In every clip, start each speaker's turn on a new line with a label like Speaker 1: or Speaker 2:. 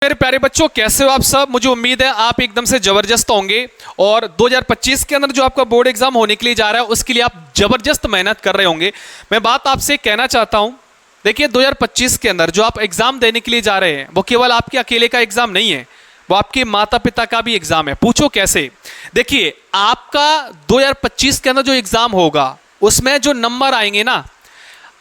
Speaker 1: मेरे प्यारे बच्चों, कैसे हो आप सब। मुझे उम्मीद है आप एकदम से जबरदस्त होंगे और 2025 के अंदर जो आपका बोर्ड एग्जाम होने के लिए जा रहा है उसके लिए आप जबरदस्त मेहनत कर रहे होंगे। मैं बात आपसे कहना चाहता हूं, देखिए 2025 के अंदर जो आप एग्जाम देने के लिए जा रहे हैं वो केवल आपके अकेले का एग्जाम नहीं है, वो आपके माता पिता का भी एग्जाम है। पूछो कैसे। देखिए आपका 2025 के अंदर जो एग्जाम होगा उसमें जो नंबर आएंगे ना,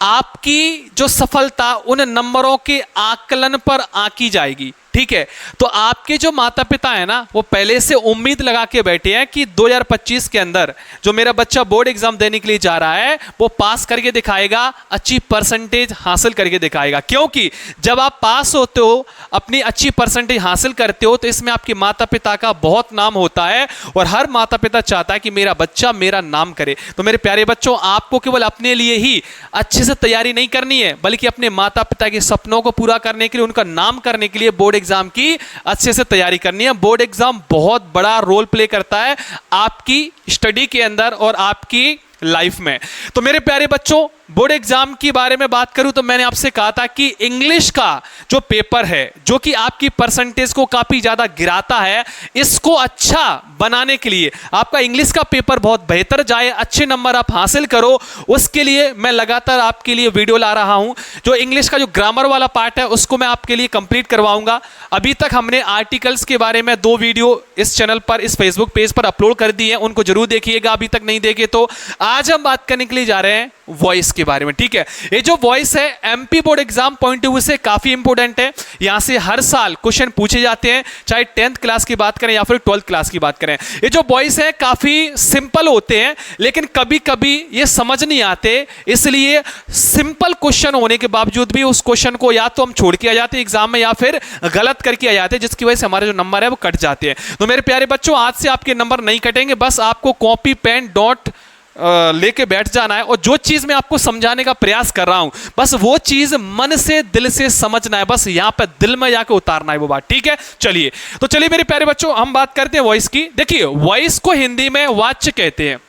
Speaker 1: आपकी जो सफलता उन नंबरों के आकलन पर आंकी जाएगी। ठीक है, तो आपके जो माता पिता है ना वो पहले से उम्मीद लगा के बैठे हैं कि 2025 के अंदर जो मेरा बच्चा बोर्ड एग्जाम देने के लिए जा रहा है वो पास करके दिखाएगा, अच्छी परसेंटेज हासिल करके दिखाएगा। क्योंकि जब आप पास होते हो, अपनी अच्छी परसेंटेज हासिल करते हो, तो इसमें आपके माता पिता का बहुत नाम होता है और हर माता पिता चाहता है कि मेरा बच्चा मेरा नाम करे। तो मेरे प्यारे बच्चों, आपको केवल अपने लिए ही अच्छे से तैयारी नहीं करनी है, बल्कि अपने माता पिता के सपनों को पूरा करने के लिए, उनका नाम करने के लिए बोर्ड एग्जाम की अच्छे से तैयारी करनी है। बोर्ड एग्जाम बहुत बड़ा रोल प्ले करता है आपकी स्टडी के अंदर और आपकी लाइफ में। तो मेरे प्यारे बच्चों, बोर्ड एग्जाम के बारे में बात करूं तो मैंने आपसे कहा था कि इंग्लिश का जो पेपर है जो कि आपकी परसेंटेज को काफी ज्यादा गिराता है, इसको अच्छा बनाने के लिए आपका इंग्लिश का पेपर बहुत बेहतर जाए, अच्छे नंबर आप हासिल करो, उसके लिए मैं लगातार आपके लिए वीडियो ला रहा हूं। जो इंग्लिश का जो ग्रामर वाला पार्ट है उसको मैं आपके लिए कंप्लीट करवाऊंगा। अभी तक हमने आर्टिकल्स के बारे में 2 वीडियो इस चैनल पर, इस फेसबुक पेज पर अपलोड कर दी है, उनको जरूर देखिएगा अभी तक नहीं देखे तो। आज हम बात करने के लिए जा रहे हैं वॉइस के बारे में। ठीक है, ये जो वॉइस है MP board exam point of view से काफी इंपॉर्टेंट है। यहां से हर साल क्वेश्चन पूछे जाते हैं, चाहे 10th क्लास की बात करें या फिर 12th क्लास की बात करें। ये जो वॉइस है काफी सिंपल होते हैं, लेकिन कभी कभी ये समझ नहीं आते, इसलिए सिंपल क्वेश्चन होने के बावजूद भी उस क्वेश्चन को या तो हम छोड़ के आ जाते हैं एग्जाम में या फिर गलत करके आ जाते हैं, जिसकी वजह से हमारे जो नंबर है वो कट जाते हैं। तो मेरे प्यारे बच्चों, आज से आपके नंबर नहीं कटेंगे, बस आपको कॉपी पेन डॉट लेके बैठ जाना है और जो चीज मैं आपको समझाने का प्रयास कर रहा हूं बस वो चीज मन से दिल से समझना है, बस यहां पे दिल में जाके उतारना है वो बात। ठीक है, चलिए मेरे प्यारे बच्चों, हम बात करते हैं वॉइस की। देखिए वॉइस को हिंदी में वाच्य कहते हैं।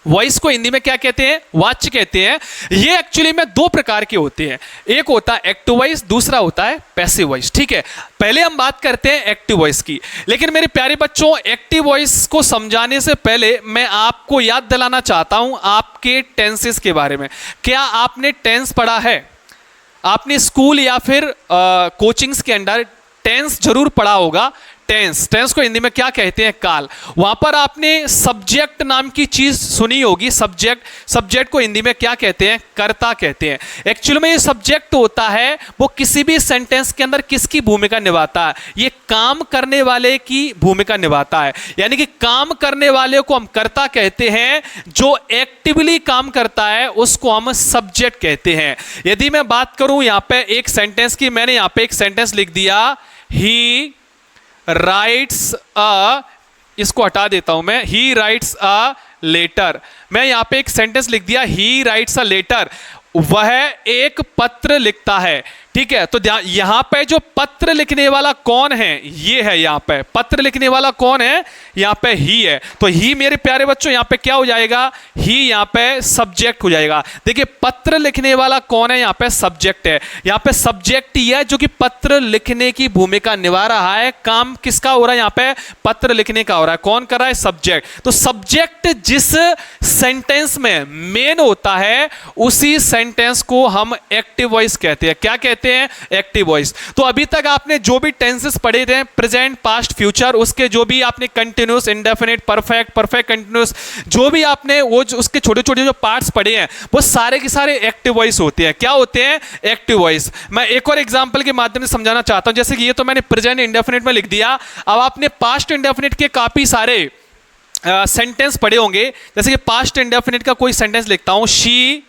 Speaker 1: वॉइस को हिंदी में क्या कहते हैं? वाच्य कहते हैं। ये एक्चुअली में 2 प्रकार के होते हैं, एक होता है एक्टिव वॉइस, दूसरा होता है पैसिव वॉइस। ठीक है, पहले हम बात करते हैं एक्टिव वॉइस की। लेकिन मेरे प्यारे बच्चों, एक्टिव वॉइस को समझाने से पहले मैं आपको याद दिलाना चाहता हूं आपके टेंसेस के बारे में। क्या आपने टेंस पढ़ा है? आपने स्कूल या फिर कोचिंग्स के अंदर टेंस जरूर पढ़ा होगा। टेंस को हिंदी में क्या कहते हैं? काल। वहां पर आपने सब्जेक्ट नाम की चीज सुनी होगी। सब्जेक्ट को हिंदी में क्या कहते हैं? कर्ता कहते हैं। एक्चुअली में ये सब्जेक्ट होता है वो किसी भी सेंटेंस के अंदर किसकी भूमिका निभाता है? ये काम करने वाले की भूमिका निभाता है, यानी कि काम करने वाले को हम कर्ता कहते हैं, जो एक्टिवली काम करता है उसको हम सब्जेक्ट कहते हैं। यदि मैं बात करूं यहां पे एक सेंटेंस की, मैंने यहां पे एक सेंटेंस लिख दिया, ही राइट्स अ, इसको हटा देता हूं मैं, ही राइट्स अ लेटर। मैं यहां पे एक सेंटेंस लिख दिया, ही राइट्स अ लेटर, वह एक पत्र लिखता है। ठीक है, तो यहां पे जो पत्र लिखने वाला कौन है? ये है। यहां पे पत्र लिखने वाला कौन है? यहां पे ही है। तो ही मेरे प्यारे बच्चों यहां पे क्या हो जाएगा? ही यहां पे सब्जेक्ट हो जाएगा। देखिए पत्र लिखने वाला कौन है? यहां पे सब्जेक्ट है। यहां पे सब्जेक्ट ही है जो कि पत्र लिखने की भूमिका निभा रहा है। काम किसका हो रहा है? यहां पे पत्र लिखने का हो रहा है। कौन कर रहा है? सब्जेक्ट। तो सब्जेक्ट जिस सेंटेंस में मेन होता है उसी सेंटेंस को हम एक्टिव वॉइस कहते हैं। क्या कहते हैं? Active voice. तो अभी तक आपने जो भी टेंसेस पढ़े थे, प्रेजेंट, पास्ट, फ्यूचर, उसके जो भी आपने कंटिन्यूस, इंडेफिनिट, परफेक्ट कंटिन्यूस, जो भी आपने वो उसके छोटे छोटे जो पार्ट्स पढ़े हैं वो सारे के सारे एक्टिव वॉइस होते हैं। क्या होते हैं? Active voice. मैं एक और एग्जांपल के माध्यम से समझाना चाहता हूं। जैसे कि ये तो मैंने प्रेजेंट इंडेफिनिट में लिख दिया, अब आपने पास्ट इंडेफिनिट के काफी सारे सेंटेंस पढ़े होंगे। जैसे कि पास्ट इंडेफिनिट का कोई सेंटेंस लिखता हूं, शी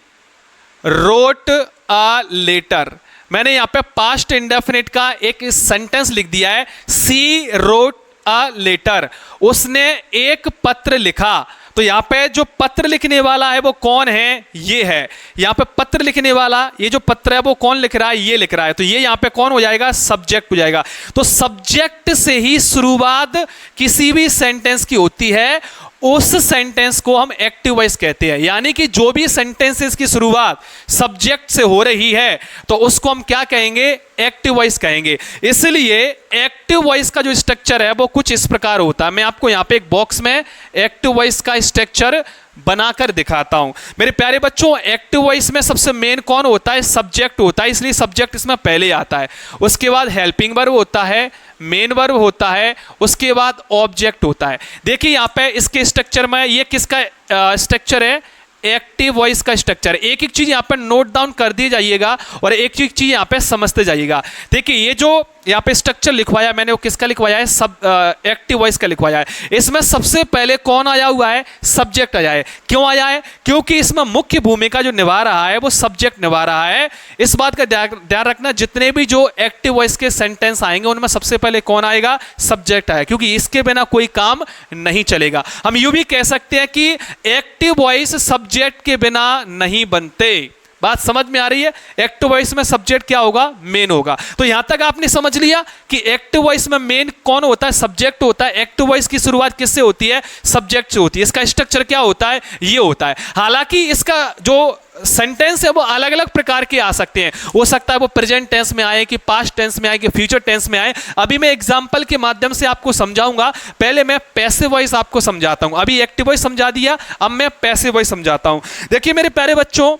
Speaker 1: रोट अ लेटर। मैंने यहां पे पास्ट इंडेफिनिट का एक सेंटेंस लिख दिया है, सी रोट अ लेटर, उसने एक पत्र लिखा। तो यहाँ पे जो पत्र लिखने वाला है वो कौन है, ये है। यहाँ पे पत्र लिखने वाला, ये जो पत्र है वो कौन लिख रहा है, ये लिख रहा है। तो ये यहाँ पे कौन हो जाएगा, सब्जेक्ट हो जाएगा। तो सब्जेक्ट से ही शुरुआत किसी भी सेंटेंस की होती है, उस सेंटेंस को हम एक्टिव वॉइस कहते हैं। यानी कि जो भी सेंटेंसेस की शुरुआत सब्जेक्ट से हो रही है तो उसको हम क्या कहेंगे, एक्टिव वॉइस कहेंगे। इसलिए एक्टिव वॉइस का जो स्ट्रक्चर है वो कुछ इस प्रकार होता है। मैं आपको यहाँ पे एक बॉक्स में एक्टिव वॉइस का स्ट्रक्चर बनाकर दिखाता हूं। मेरे प्यारे बच्चों, एक्टिव वॉइस में सबसे मेन कौन होता है, सब्जेक्ट होता है, इसलिए सब्जेक्ट इसमें पहले आता है। उसके बाद हेल्पिंग वर्ब होता है, मेन वर्ब होता है, उसके बाद ऑब्जेक्ट होता है। देखिए यहाँ पे इसके स्ट्रक्चर में ये किसका स्ट्रक्चर है, एक्टिव वॉइस का स्ट्रक्चर। एक एक चीज यहाँ पे नोट डाउन कर दी जाइएगा और एक एक चीज यहाँ पे समझते जाइएगा। देखिए ये जो यहाँ पे स्ट्रक्चर लिखवाया मैंने वो किसका लिखवाया है, सब एक्टिव वॉइस का लिखवाया है। इसमें सबसे पहले कौन आया हुआ है, सब्जेक्ट आया है। क्यों आया है, क्योंकि इसमें मुख्य भूमिका जो निभा रहा है वो सब्जेक्ट निभा रहा है। इस बात का ध्यान रखना, जितने भी जो एक्टिव वॉइस के सेंटेंस आएंगे उनमें सबसे पहले कौन आएगा, सब्जेक्ट आएगा, क्योंकि इसके बिना कोई काम नहीं चलेगा। हम यूं भी कह सकते हैं कि एक्टिव वॉइस सब्जेक्ट के बिना नहीं बनते। बात समझ में आ रही है, एक्टिव वॉइस में सब्जेक्ट क्या होगा, मेन होगा। तो यहां तक आपने समझ लिया कि एक्टिव वॉइस में मेन कौन होता है, सब्जेक्ट होता है। एक्टिव वॉइस की शुरुआत किससे होती है, सब्जेक्ट से होती है। इसका स्ट्रक्चर क्या होता है, ये होता है। हालांकि इसका जो सेंटेंस है वो अलग अलग प्रकार के आ सकते हैं। हो सकता है वो प्रेजेंट टेंस में आए, कि पास्ट टेंस में आए, कि फ्यूचर टेंस में आए। अभी मैं एग्जांपल के माध्यम से आपको समझाऊंगा। पहले मैं पैसिव वॉइस आपको समझाता हूं। अभी एक्टिव वॉइस समझा दिया, अब मैं पैसिव वॉइस समझाता हूं। देखिए मेरे प्यारे बच्चों,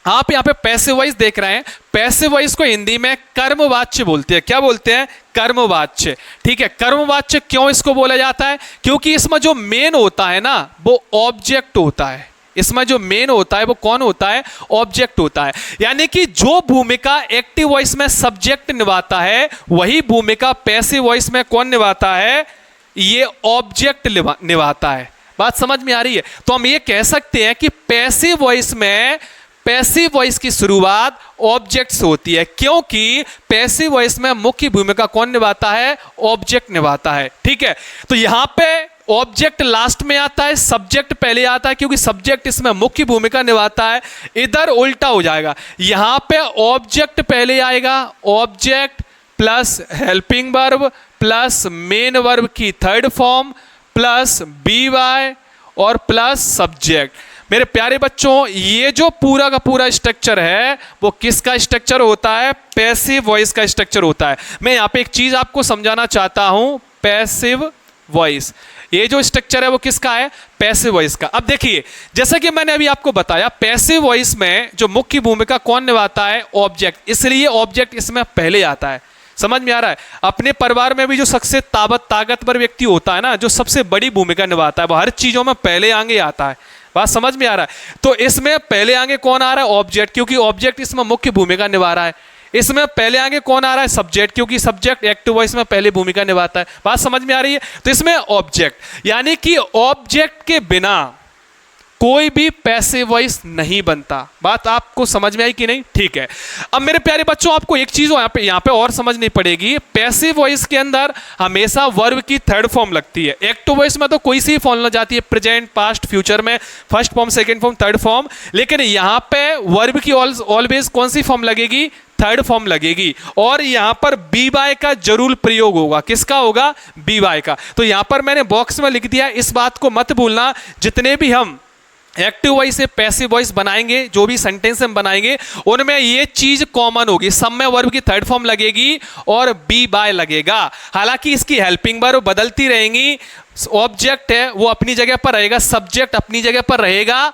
Speaker 1: आप यहाँ पे पैसिव वॉइस देख रहे हैं। पैसिव वॉइस को हिंदी में कर्मवाच्य बोलते हैं। क्या बोलते हैं, कर्मवाच्य। ठीक है, कर्मवाच्य क्यों इसको बोला जाता है, क्योंकि इसमें जो मेन होता है ना वो ऑब्जेक्ट होता है। इसमें जो मेन होता है वो कौन होता है, ऑब्जेक्ट होता है। यानी कि जो भूमिका एक्टिव वॉइस में सब्जेक्ट निभाता है वही भूमिका पैसिव वॉइस में कौन निभाता है, ये ऑब्जेक्ट निभाता है। बात समझ में आ रही है। तो हम ये कह सकते हैं कि पैसिव वॉइस में पैसिव वॉइस की शुरुआत ऑब्जेक्ट से होती है, क्योंकि पैसिव वॉइस में मुख्य भूमिका कौन निभाता है, ऑब्जेक्ट निभाता है। ठीक है, तो यहां पे ऑब्जेक्ट लास्ट में आता है, सब्जेक्ट पहले आता है, क्योंकि सब्जेक्ट इसमें मुख्य भूमिका निभाता है। इधर उल्टा हो जाएगा, यहां पे ऑब्जेक्ट पहले आएगा, object plus helping verb plus main verb की third form plus B Y और प्लस सब्जेक्ट। मेरे प्यारे बच्चों, ये जो पूरा का पूरा स्ट्रक्चर है वो किसका स्ट्रक्चर होता है, पैसिव वॉइस का स्ट्रक्चर होता है। मैं यहाँ पे एक चीज आपको समझाना चाहता हूं, पैसिव वॉइस, ये जो स्ट्रक्चर है वो किसका है, पैसिव वॉइस का। अब देखिए, जैसा कि मैंने अभी आपको बताया, पैसिव वॉइस में जो मुख्य भूमिका कौन निभाता है, ऑब्जेक्ट, इसलिए ऑब्जेक्ट इसमें पहले आता है। समझ में आ रहा है। अपने परिवार में भी जो सबसे ताकतवर व्यक्ति होता है ना, जो सबसे बड़ी भूमिका निभाता है, वो हर चीजों में पहले आगे आता है। बात समझ में आ रहा है। तो इसमें पहले आगे कौन आ रहा है, ऑब्जेक्ट, क्योंकि ऑब्जेक्ट इसमें मुख्य भूमिका निभा रहा है। इसमें पहले आगे कौन आ रहा है, सब्जेक्ट, क्योंकि सब्जेक्ट एक्टिव वॉइस में पहले भूमिका निभाता है। बात समझ में आ रही है। तो इसमें ऑब्जेक्ट, यानी कि ऑब्जेक्ट के बिना कोई भी पैसिव वॉइस नहीं बनता। बात आपको समझ में आई कि नहीं, ठीक है। अब मेरे प्यारे बच्चों, आपको एक चीज यहाँ पे और समझनी पड़ेगी। पैसिव वॉइस के अंदर हमेशा वर्ब की थर्ड फॉर्म लगती है। एक्टिव वॉइस में तो कोई सी फॉर्म लग जाती है, प्रेजेंट, पास्ट, फ्यूचर में first form, second form, third form. लेकिन यहाँ पे वर्ब की ऑलवेज कौन सी फॉर्म लगेगी, थर्ड फॉर्म लगेगी। और यहां पर बी वाई का जरूर प्रयोग होगा। किसका होगा, बी वाई का। तो यहां पर मैंने बॉक्स में लिख दिया, इस बात को मत भूलना। जितने भी हम एक्टिव वॉइस से पैसिव वॉइस बनाएंगे, जो भी सेंटेंस हम बनाएंगे, उनमें ये चीज कॉमन होगी। सब में वर्ब की थर्ड फॉर्म लगेगी और बी बाय लगेगा। हालांकि इसकी हेल्पिंग वर्ब बदलती रहेंगी। ऑब्जेक्ट है वो अपनी जगह पर रहेगा, सब्जेक्ट अपनी जगह पर रहेगा,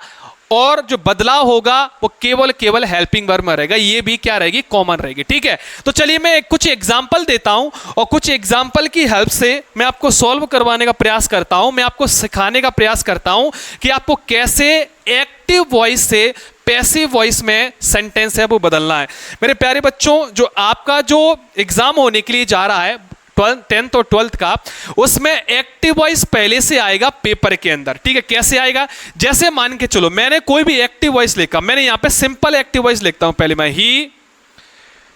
Speaker 1: और जो बदलाव होगा वो केवल हेल्पिंग वर्ब में रहेगा। ये भी क्या रहेगी, कॉमन रहेगी। ठीक है, तो चलिए मैं कुछ एग्जांपल देता हूं और कुछ एग्जांपल की हेल्प से मैं आपको सॉल्व करवाने का प्रयास करता हूं। मैं आपको सिखाने का प्रयास करता हूं कि आपको कैसे एक्टिव वॉइस से पैसिव वॉइस में सेंटेंस है वो बदलना है। मेरे प्यारे बच्चों, जो आपका जो एग्जाम होने के लिए जा रहा है 10th और 12th का, उसमें एक्टिव वॉइस पहले से आएगा पेपर के अंदर। ठीक है, कैसे आएगा, जैसे मान के चलो मैंने कोई भी एक्टिव वॉइस लिखा, मैंने यहां पे सिंपल एक्टिव वॉइस लिखता हूं। पहले मैं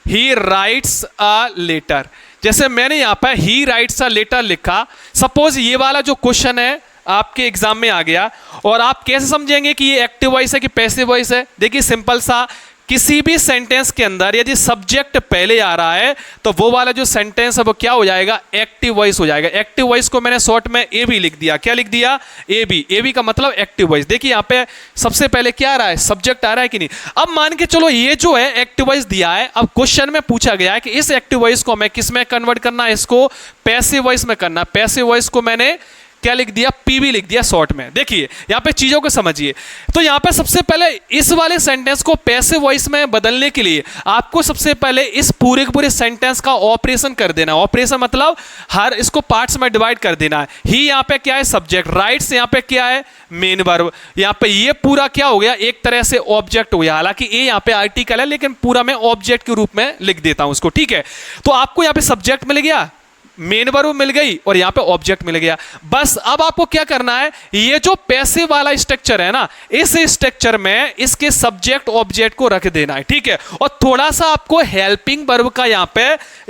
Speaker 1: ही राइट्स अ लेटर, जैसे मैंने यहां पे ही राइट्स अ लेटर लिखा। सपोज ये वाला जो क्वेश्चन है आपके एग्जाम में आ गया। और आप कैसे समझेंगे कि ये एक्टिव वॉइस है कि पैसिव वॉइस है? देखिए सिंपल सा, किसी भी सेंटेंस के अंदर यदि सब्जेक्ट पहले आ रहा है तो वो वाला जो सेंटेंस है वो क्या हो जाएगा? एक्टिव वॉइस हो जाएगा। एक्टिव वॉइस को मैंने शॉर्ट में ए बी लिख दिया। क्या लिख दिया? A B. ए बी का मतलब एक्टिव वॉइस। देखिए यहाँ पे सबसे पहले क्या आ रहा है? सब्जेक्ट आ रहा है कि नहीं? अब मान के चलो ये जो है एक्टिव वॉइस दिया है, अब क्वेश्चन में पूछा गया है कि इस एक्टिव वॉइस को हमें किस में कन्वर्ट करना है? इसको पैसिव वॉइस में करना। पैसिव वॉइस को मैंने क्या लिख दिया? पीवी लिख दिया शॉर्ट में। देखिए यहां पे चीजों को समझिए। तो यहां पे सबसे पहले इस वाले सेंटेंस को पैसिव वॉइस में बदलने के लिए आपको सबसे पहले इस पूरे के पूरे सेंटेंस का ऑपरेशन कर देना। ऑपरेशन मतलब हर इसको पार्ट्स में डिवाइड कर देना है। ही यहां पे क्या है? सब्जेक्ट। राइट्स यहां पे क्या है? Main verb. यहां पे ये पूरा क्या हो गया? एक तरह से ऑब्जेक्ट हो गया। हालांकि ए यहां पे आर्टिकल है लेकिन पूरा मैं ऑब्जेक्ट के रूप में लिख देता हूं उसको। ठीक है, तो आपको यहां पे सब्जेक्ट मिल गया, मेन वर्ब मिल गई और यहां पे ऑब्जेक्ट मिल गया। बस अब आपको क्या करना है? ये जो पैसिव वाला स्ट्रक्चर है ना, इस स्ट्रक्चर में इसके सब्जेक्ट ऑब्जेक्ट को रख देना है। ठीक है, और थोड़ा सा आपको हेल्पिंग वर्ब का यहां पे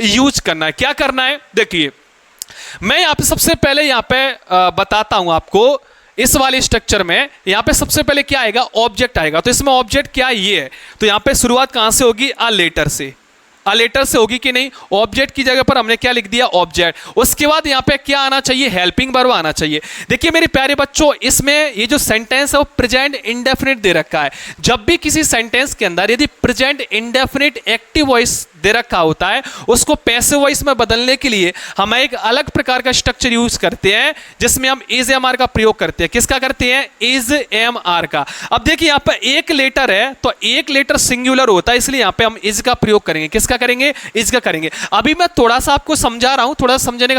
Speaker 1: यूज करना है। क्या करना है? देखिए मैं यहां पे सबसे पहले यहां पे बताता हूं आपको। इस वाले स्ट्रक्चर में यहां पे सबसे पहले क्या आएगा? ऑब्जेक्ट आएगा। तो इसमें ऑब्जेक्ट क्या ये है? तो यहां पे शुरुआत कहां से होगी? अ लेटर से। अ लेटर से होगी कि नहीं? ऑब्जेक्ट की जगह पर हमने क्या लिख दिया? ऑब्जेक्ट। उसके बाद यहां पे क्या आना चाहिए? हेल्पिंग वर्ब आना चाहिए। देखिए मेरे प्यारे बच्चों, इसमें ये जो सेंटेंस है वो प्रेजेंट इंडेफिनिट दे रखा है। जब भी किसी सेंटेंस के अंदर यदि प्रेजेंट इंडेफिनिट एक्टिव वॉइस दे रखा होता है, उसको पैसिव वॉइस में बदलने के लिए हम एक अलग प्रकार का स्ट्रक्चर यूज करते हैं जिसमें हम इज एम आर का प्रयोग करते हैं। किसका करते हैं? इज एम आर का। अब देखिए यहां पर एक लेटर है तो एक लेटर सिंगुलर होता है, इसलिए यहां पे हम इज का प्रयोग करेंगे। किसका करेंगे? इज का करेंगे। अभी मैं थोड़ा सा आपको समझा रहा हूं, थोड़ा समझने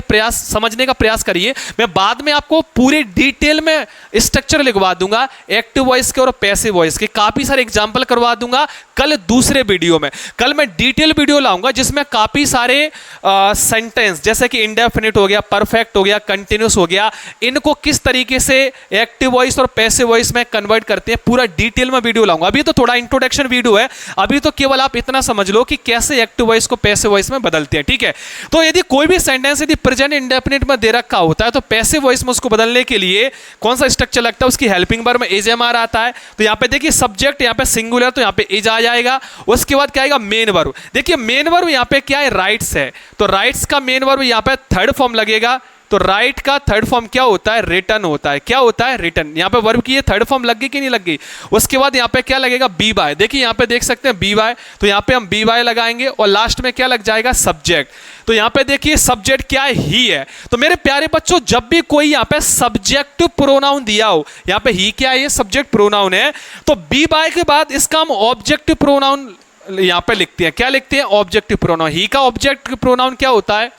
Speaker 1: का प्रयास करिए। मैं बाद में आपको पूरे डिटेल में स्ट्रक्चर लिखवा दूंगा एक्टिव वॉइस के और पैसिव वॉइस के। काफी सारे एग्जाम्पल करवा दूंगा कल दूसरे वीडियो में। कल मैं डिटेल वीडियो लाऊंगा जिसमें काफी सारे सेंटेंस जैसे कि इंडेफिनिट हो गया, परफेक्ट हो गया, कंटिन्यूस हो गया, इनको किस तरीके से एक्टिव वॉइस और पैसिव वॉइस में कन्वर्ट करते हैं, पूरा डिटेल में वीडियो लाऊंगा। अभी तो थोड़ा इंट्रोडक्शन वीडियो है, अभी तो केवल आप इतना समझ लो कि कैसे एक्टिव वॉइस को पैसिव वॉइस में बदलते हैं। ठीक है, तो यदि कोई भी सेंटेंस यदि प्रेजेंट इंडेफिनिट में दे रखा होता है तो पैसिव वॉइस में उसको बदलने के लिए कौन सा स्ट्रक्चर लगता है? उसकी हेल्पिंग वर्ब में इज एम आर आता है। तो यहां पे देखिए सब्जेक्ट यहां पे सिंगुलर, तो यहां पे इज आ जाएगा। उसके बाद क्या आएगा? Main verb. देखिए मेन वर्ब यहां पे क्या है? राइट्स है, तो राइट्स का मेन वर्ब यहां पे थर्ड फॉर्म लगेगा। तो राइट का थर्ड फॉर्म क्या होता है? रिटर्न होता है। क्या होता है? रिटर्न। यहां पे वर्ब की ये थर्ड फॉर्म लग गई कि नहीं लग गई? उसके बाद यहां पे क्या लगेगा? Be by. देखिए यहां पे देख सकते हैं बी बाय, तो यहां पे हम बी बाय लगाएंगे और लास्ट में क्या लग जाएगा? सब्जेक्ट। तो यहां पे देखिए सब्जेक्ट क्या है? ही है। तो मेरे प्यारे बच्चों, जब भी कोई यहां पे सब्जेक्ट प्रोनाउन दिया हो, यहां पे ही क्या है? ये सब्जेक्ट प्रोनाउन है, तो बी बाय के बाद इसका हम ऑब्जेक्टिव प्रोनाउन यहां पे लिखते हैं। क्या लिखते हैं? Objective pronoun. ही का ऑब्जेक्टिव प्रोनाउन क्या होता है?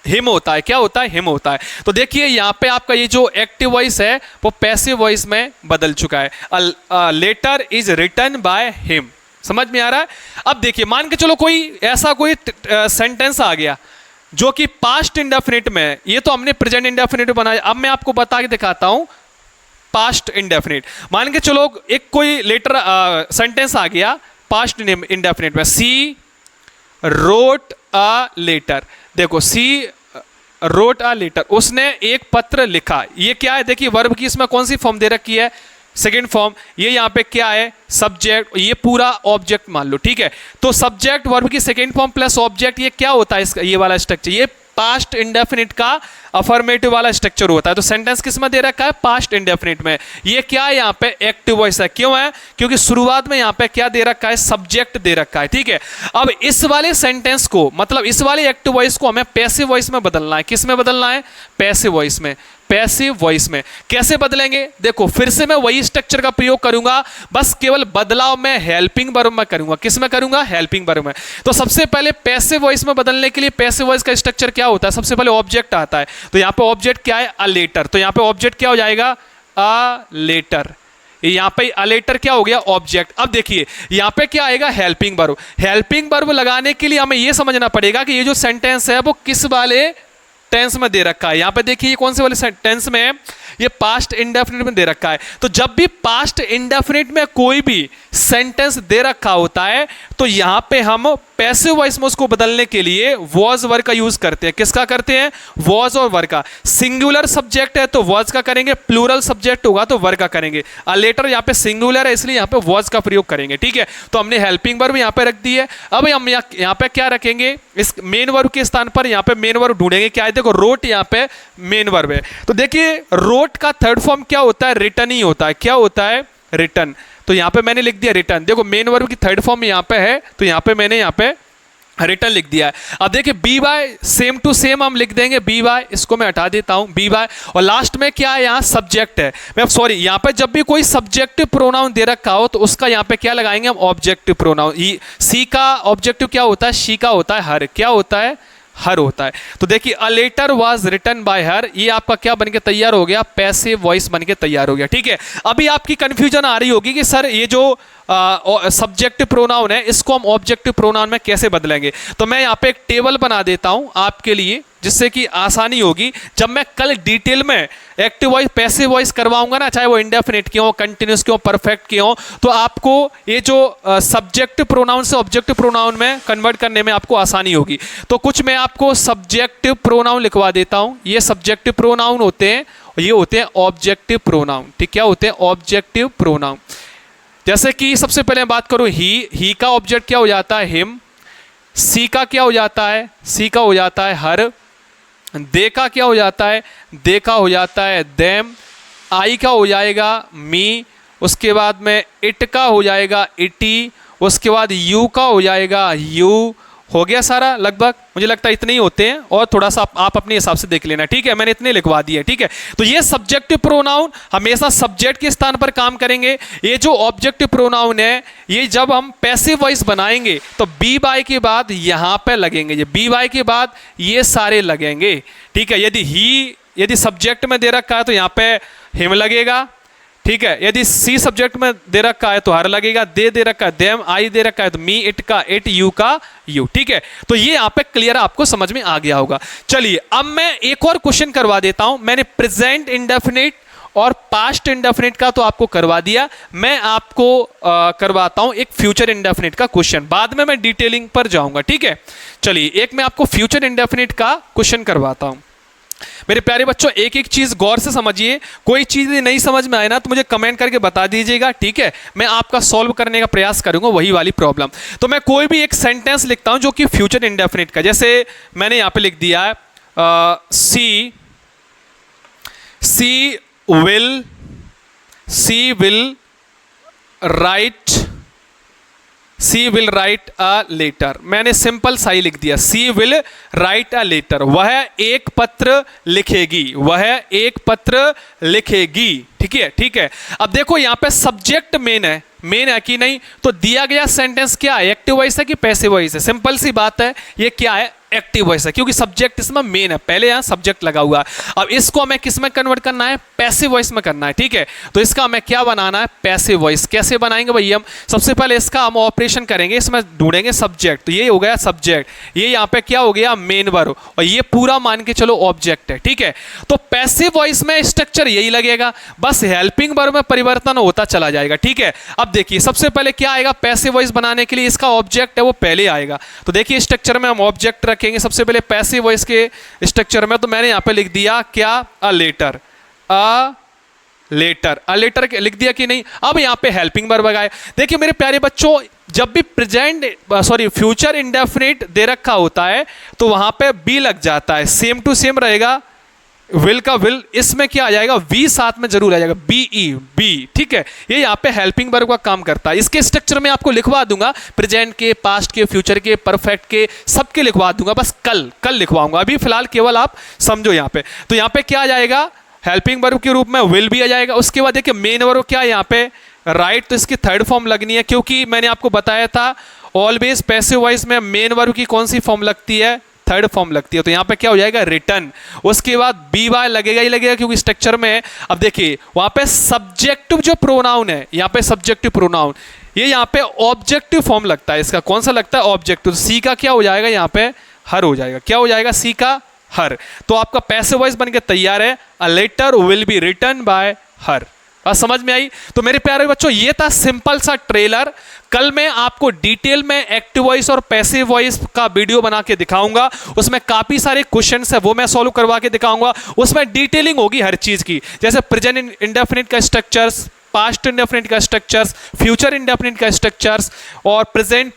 Speaker 1: हिम होता है। क्या होता है? हिम होता है। तो देखिए यहां पे आपका ये जो एक्टिव वॉइस है वो पैसिव वॉइस में बदल चुका है। Letter is written by him. समझ में आ रहा है? अब देखिए मान के चलो कोई ऐसा कोई सेंटेंस आ गया जो कि पास्ट इंडेफिनिट में है। ये तो हमने प्रेजेंट इंडेफिनिट बनाया, अब मैं आपको बता के दिखाता हूं पास्ट इंडेफिनिट। मान के चलो एक कोई लेटर सेंटेंस आ गया पास्ट इंडेफिनिट में, सी रोट अ लेटर। देखो सी रोट अ लेटर, उसने एक पत्र लिखा। ये क्या है? देखिए वर्ब की इसमें कौन सी फॉर्म दे रखी है? Second form. ये यहां पे क्या है? सब्जेक्ट। ये पूरा ऑब्जेक्ट मान लो। ठीक है, तो सब्जेक्ट वर्ब की सेकेंड फॉर्म प्लस ऑब्जेक्ट, ये क्या होता है? इसका ये वाला स्ट्रक्चर, ये पास्ट इंडेफिनिट का अफर्मेटिव वाला स्ट्रक्चर होता है। तो सेंटेंस किस में दे रखा है? पास्ट इंडेफिनिट में। ये क्या है? यहाँ पे एक्टिव वॉइस है। क्यों है? क्योंकि शुरुआत में यहाँ पे क्या दे रखा है? सब्जेक्ट दे रखा है। ठीक है, अब इस वाले सेंटेंस को मतलब इस वाले एक्टिव वॉइस को हमें पैसिव वॉइस में बदलना है। किस में बदलना है? पैसिव वॉइस में। पैसिव वॉइस में कैसे बदलेंगे? देखो फिर से मैं वही स्ट्रक्चर का प्रयोग करूंगा, बस केवल बदलाव मैं हेल्पिंग वर्ब में करूंगा। किस में करूंगा? हेल्पिंग वर्ब में। तो सबसे पहले पैसिव वॉइस में बदलने के लिए पैसिव वॉइस का स्ट्रक्चर क्या होता है? सबसे पहले ऑब्जेक्ट आता है, तो यहां पे ऑब्जेक्ट क्या है? A letter. तो यहां पे ऑब्जेक्ट क्या हो जाएगा? A letter. यहां पे अ लेटर क्या हो गया? ऑब्जेक्ट। अब देखिए यहां पे क्या आएगा? Helping verb. हेल्पिंग वर्ब लगाने के लिए हमें यह समझना पड़ेगा कि ये जो सेंटेंस है वो किस वाले टेंस में दे रखा है। यहां पे देखिए ये कौन से वाले टेंस में है? ये पास्ट इंडेफिनिट में दे रखा है। तो जब भी पास्ट इंडेफिनिट में कोई भी सेंटेंस दे रखा होता है तो यहां पे हम पैसिव वॉइस में उसको बदलने के लिए वॉज वर्ब का यूज करते हैं। किसका करते हैं? वॉज और वर्ब का। सिंगुलर सब्जेक्ट है तो वॉज का करेंगे, प्लूरल सब्जेक्ट होगा तो वर्ब का करेंगे। लेटर यहाँ पे सिंगुलर है इसलिए यहाँ पे वॉज का प्रयोग करेंगे, ठीक है। तो हमने हेल्पिंग वर्ब यहाँ पे रख दी है। अब हम यहाँ पे क्या रखेंगे? इस मेन वर्ब के स्थान पर यहाँ पे मेन वर्ब ढूंढेंगे। क्या है? देखो रोट यहाँ पे मेन वर्ब है, तो देखिए रोट का थर्ड फॉर्म क्या होता है? रिटर्न ही होता है। क्या होता है? रिटर्न। तो यहाँ पे मैंने लिख दिया रिटर्न। देखो मेन वर्ब की थर्ड फॉर्म यहाँ पे है तो यहाँ पे मैंने यहाँ पे रिटर्न लिख दिया है। अब देखिए be by same to same हम लिख देंगे बी बाय, इसको मैं हटा देता हूँ बी बाय, और लास्ट में क्या है? यहाँ सब्जेक्ट है। मैं सॉरी, यहाँ पे जब भी कोई सब्जेक्टिव प्रोनाउन दे रखा हो तो उसका यहाँ पे क्या लगाएंगे हम? Objective pronoun. सी का ऑब्जेक्टिव क्या होता है? शी का होता है हर। क्या होता है? हर होता है। तो देखिए a letter was written by her, ये आपका क्या बन के तैयार हो गया? पैसिव वॉइस बन के तैयार हो गया, ठीक है। अभी आपकी कंफ्यूजन आ रही होगी कि सर ये जो सब्जेक्टिव प्रोनाउन है इसको हम ऑब्जेक्टिव प्रोनाउन में कैसे बदलेंगे। तो मैं यहाँ पे एक टेबल बना देता हूँ आपके लिए, जिससे कि आसानी होगी। जब मैं कल डिटेल में एक्टिव वॉइस पैसिव वॉइस करवाऊंगा ना, चाहे वो इंडेफिनिट की हो, कंटिन्यूस की हो, परफेक्ट की हो, तो आपको ये जो सब्जेक्टिव प्रोनाउन से ऑब्जेक्टिव प्रोनाउन में कन्वर्ट करने में आपको आसानी होगी। तो कुछ मैं आपको सब्जेक्टिव प्रोनाउन लिखवा देता हूँ। ये सब्जेक्टिव प्रोनाउन होते हैं, ये होते हैं ऑब्जेक्टिव प्रोनाउन, ठीक। क्या होते हैं? Objective pronoun. जैसे कि सबसे पहले मैं बात करूं ही का ऑब्जेक्ट क्या हो जाता है? हिम। सी का क्या हो जाता है? सी का हो जाता है हर। दे का क्या हो जाता है? दे का हो जाता है देम। आई का हो जाएगा मी। उसके बाद में इट का हो जाएगा इटी। उसके बाद यू का हो जाएगा यू। हो गया सारा लगभग, मुझे लगता है इतने ही होते हैं, और थोड़ा सा आप अपने हिसाब से देख लेना, ठीक है। मैंने इतने लिखवा दिए, ठीक है। तो ये सब्जेक्टिव प्रोनाउन हमेशा सब्जेक्ट के स्थान पर काम करेंगे। ये जो ऑब्जेक्टिव प्रोनाउन है ये जब हम पैसिव वॉइस बनाएंगे तो बी बाय के बाद यहाँ पे लगेंगे, ये बी बाय के बाद ये सारे लगेंगे, ठीक है। यदि सब्जेक्ट में दे रखा है तो यहाँ पे हिम लगेगा, ठीक है। यदि सी सब्जेक्ट में दे रखा है तो हर लगेगा। दे रखा है देम। आई दे रखा है तो मी। इट का इट। यू का यू, ठीक है। तो ये यहाँ पे क्लियर आपको समझ में आ गया होगा। चलिए अब मैं एक और क्वेश्चन करवा देता हूं। मैंने प्रेजेंट इंडेफिनिट और पास्ट इंडेफिनिट का तो आपको करवा दिया, मैं आपको करवाता हूं एक फ्यूचर इंडेफिनिट का क्वेश्चन। बाद में मैं डिटेलिंग पर जाऊंगा, ठीक है। चलिए एक मैं आपको फ्यूचर इंडेफिनिट का क्वेश्चन करवाता हूं। मेरे प्यारे बच्चों एक एक चीज गौर से समझिए, कोई चीज नहीं समझ में आए ना तो मुझे कमेंट करके बता दीजिएगा, ठीक है। मैं आपका सॉल्व करने का प्रयास करूंगा वही वाली प्रॉब्लम। तो मैं कोई भी एक सेंटेंस लिखता हूं जो कि फ्यूचर इंडेफिनिट का, जैसे मैंने यहां पे लिख दिया है सी विल राइट अ लेटर। मैंने सिंपल सा ही लिख दिया, सी विल राइट अ लेटर। वह एक पत्र लिखेगी, वह एक पत्र लिखेगी, ठीक है, ठीक है। अब देखो यहाँ पे सब्जेक्ट मेन है कि नहीं, तो दिया गया सेंटेंस क्या है? एक्टिव वॉइस है कि पैसिव वॉइस है? सिंपल सी बात है, ये क्या है? एक्टिव वॉइस है, क्योंकि सब्जेक्ट इसमें मेन है, पहले यहां सब्जेक्ट लगा हुआ है। अब इसको हमें किस में कन्वर्ट करना है? पैसिव वॉइस में करना है, ठीक है। तो इसका हमें क्या बनाना है? Passive voice. कैसे बनाएंगे भाई? हम सबसे पहले इसका हम ऑपरेशन करेंगे, इसमें ढूंढेंगे सब्जेक्ट। तो ये हो गया सब्जेक्ट, ये यहाँ पे क्या हो गया? मेन वर्ब, और ये पूरा मान के चलो ऑब्जेक्ट है, ठीक है। तो पैसिव वॉइस में स्ट्रक्चर यही लगेगा, बस हेल्पिंग वर्ब में परिवर्तन होता चला जाएगा, ठीक है। अब देखिए सबसे पहले क्या आएगा? पैसिव वॉइस बनाने के लिए इसका ऑब्जेक्ट है वो पहले आएगा। तो देखिए स्ट्रक्चर में हम ऑब्जेक्ट रखेंगे सबसे पहले पैसिव वॉइस के स्ट्रक्चर में। तो मैंने यहां पे लिख दिया क्या? अ लेटर लिख दिया कि नहीं। अब यहां पे हेल्पिंग वर्ब आए। देखिए मेरे प्यारे बच्चों जब भी फ्यूचर इंडेफिनिट दे रखा होता है तो वहां पे बी लग जाता है, सेम टू सेम रहेगा। विल का विल, इसमें क्या आ जाएगा? वी साथ में जरूर आ जाएगा, बी, ठीक है। ये यहाँ पे हेल्पिंग वर्ब का काम करता है। इसके स्ट्रक्चर में आपको लिखवा दूंगा, प्रेजेंट के, पास्ट के, फ्यूचर के, परफेक्ट के, सबके लिखवा दूंगा, बस कल लिखवाऊंगा। अभी फिलहाल केवल आप समझो यहाँ पे। तो यहाँ पे क्या आ जाएगा? हेल्पिंग वर्ब के रूप में विल भी आ जाएगा। उसके बाद देखिए मेन वर्ब क्या है यहाँ पे? राइट। तो इसकी थर्ड फॉर्म लगनी है, क्योंकि मैंने आपको बताया था ऑलवेज पैसिव वॉइस में मेन वर्ब की कौन सी फॉर्म लगती है? थर्ड फॉर्म लगती है। तो यहाँ पे क्या हो जाएगा? रिटर्न। उसके बाद बी वाई लगेगा ही लगेगा, क्योंकि स्ट्रक्चर में है। अब देखिए वहां पे सब्जेक्टिव जो प्रोनाउन है, यहाँ पे सब्जेक्टिव प्रोनाउन, ये यहाँ पे ऑब्जेक्टिव फॉर्म लगता है। इसका कौन सा लगता है? ऑब्जेक्टिव। तो सी का क्या हो जाएगा? यहाँ पे हर हो जाएगा। क्या हो जाएगा? सी का हर। तो आपका पैसिव वॉइस बन के तैयार है, a letter will be written by her. बात समझ में आई? तो मेरे प्यारे बच्चों, ये था सिंपल सा ट्रेलर। कल मैं आपको डिटेल में एक्टिव वॉइस और पैसिव वॉइस का वीडियो बना के दिखाऊंगा। उसमें काफी सारे क्वेश्चंस है, वो मैं सॉल्व करवा के दिखाऊंगा। उसमें डिटेलिंग होगी हर चीज की, जैसे प्रेजेंट इंडेफिनिट का स्ट्रक्चर्स, पास्ट इंडेफिनिट का स्ट्रक्चर्स, फ्यूचर इंडेफिनिट का स्ट्रक्चर्स और प्रेजेंट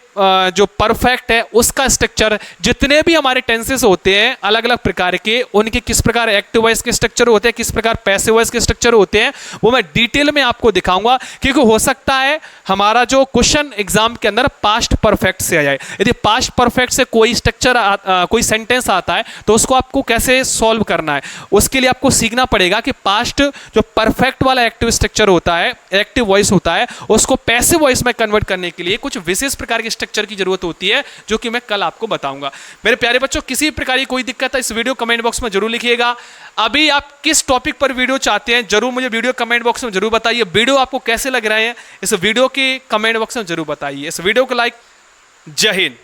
Speaker 1: जो परफेक्ट है उसका स्ट्रक्चर। जितने भी हमारे टेंसेस होते हैं अलग अलग प्रकार के, उनके किस प्रकार एक्टिव वॉइस के स्ट्रक्चर होते हैं, किस प्रकार पैसिव वॉइस के स्ट्रक्चर होते हैं, वो मैं डिटेल में आपको दिखाऊंगा। क्योंकि हो सकता है हमारा जो क्वेश्चन एग्जाम के अंदर पास्ट परफेक्ट से आ जाए। यदि पास्ट परफेक्ट से कोई स्ट्रक्चर कोई सेंटेंस आता है तो उसको आपको कैसे सॉल्व करना है, उसके लिए आपको सीखना पड़ेगा कि पास्ट जो परफेक्ट वाला एक्टिव स्ट्रक्चर होता है, एक्टिव वॉइस होता है, उसको पैसिव वॉइस में कन्वर्ट करने के लिए कुछ विशेष प्रकार के स्ट्रक्चर की जरूरत होती है, जो कि मैं कल आपको बताऊंगा। मेरे प्यारे बच्चों, किसी प्रकार की कोई दिक्कत है इस वीडियो कमेंट बॉक्स में जरूर लिखिएगा। अभी आप किस टॉपिक पर वीडियो चाहते हैं जरूर मुझे वीडियो कमेंट बॉक्स में जरूर बताइए। वीडियो आपको कैसे लग रहे हैं इस वीडियो के कमेंट बॉक्स में जरूर बताइए। इस वीडियो को लाइक। जय हिंद।